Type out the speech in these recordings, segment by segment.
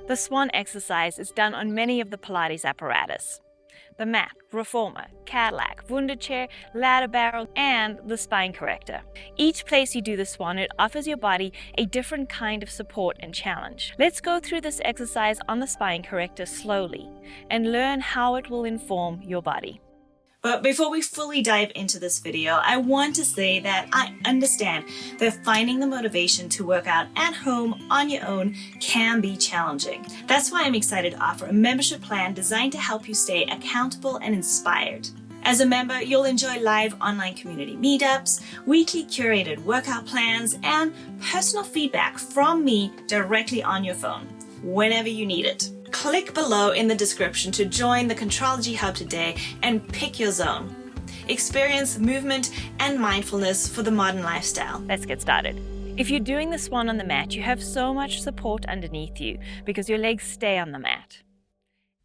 The Swan exercise is done on many of the Pilates apparatus: the mat, reformer, cadillac, wunda chair, ladder barrel, and the spine corrector. Each place you do the Swan, it offers your body a different kind of support and challenge. Let's go through this exercise on the spine corrector slowly and learn how it will inform your body. But before we fully dive into this video, I want to say that I understand that finding the motivation to work out at home on your own can be challenging. That's why I'm excited to offer a membership plan designed to help you stay accountable and inspired. As a member, you'll enjoy live online community meetups, weekly curated workout plans, and personal feedback from me directly on your phone, whenever you need it. Click below in the description to join the Contrology Hub today and pick your zone. Experience movement and mindfulness for the modern lifestyle. Let's get started. If you're doing the Swan on the mat, you have so much support underneath you because your legs stay on the mat.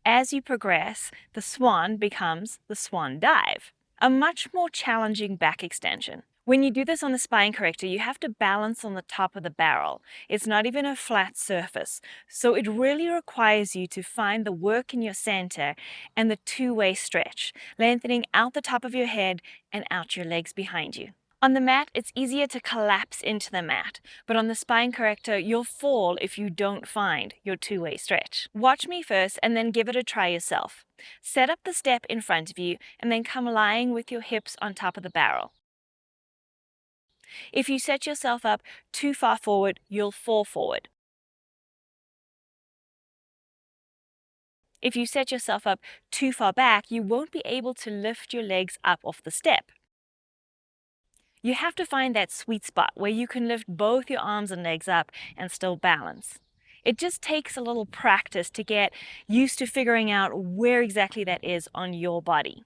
As you progress, the Swan becomes the Swan dive, a much more challenging back extension. When you do this on the spine corrector, you have to balance on the top of the barrel. It's not even a flat surface, so it really requires you to find the work in your center and the two-way stretch, lengthening out the top of your head and out your legs behind you. On the mat, it's easier to collapse into the mat, but on the spine corrector, you'll fall if you don't find your two-way stretch. Watch me first and then give it a try yourself. Set up the step in front of you and then come lying with your hips on top of the barrel. If you set yourself up too far forward, you'll fall forward. If you set yourself up too far back, you won't be able to lift your legs up off the step. You have to find that sweet spot where you can lift both your arms and legs up and still balance. It just takes a little practice to get used to figuring out where exactly that is on your body.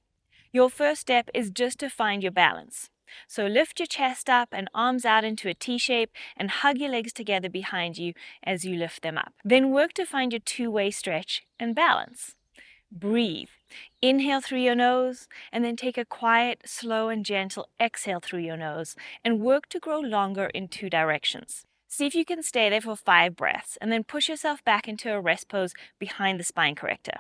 Your first step is just to find your balance. So lift your chest up and arms out into a T shape and hug your legs together behind you as you lift them up. Then work to find your two-way stretch and balance. Breathe. Inhale through your nose and then take a quiet, slow and gentle exhale through your nose and work to grow longer in two directions. See if you can stay there for 5 breaths and then push yourself back into a rest pose behind the spine corrector.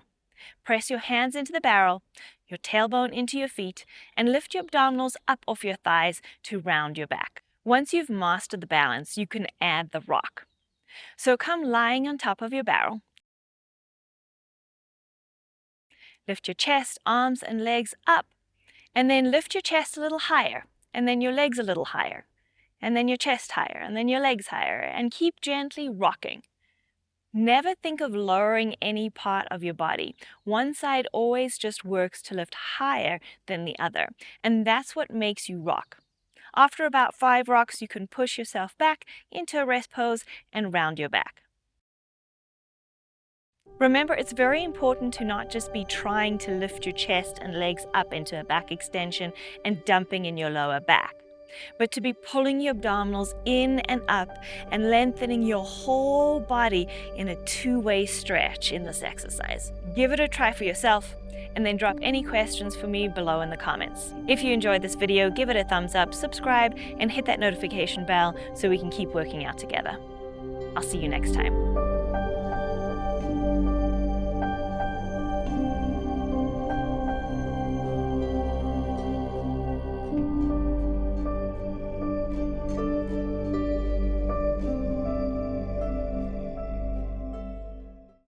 Press your hands into the barrel, your tailbone into your feet, and lift your abdominals up off your thighs to round your back. Once you've mastered the balance, you can add the rock. So come lying on top of your barrel. Lift your chest, arms, and legs up, and then lift your chest a little higher, and then your legs a little higher, and then your chest higher, and then your legs higher, and keep gently rocking. Never think of lowering any part of your body. One side always just works to lift higher than the other, and that's what makes you rock. After about 5 rocks, you can push yourself back into a rest pose and round your back. Remember, it's very important to not just be trying to lift your chest and legs up into a back extension and dumping in your lower back, but to be pulling your abdominals in and up and lengthening your whole body in a two-way stretch in this exercise. Give it a try for yourself and then drop any questions for me below in the comments. If you enjoyed this video, give it a thumbs up, subscribe, and hit that notification bell so we can keep working out together. I'll see you next time.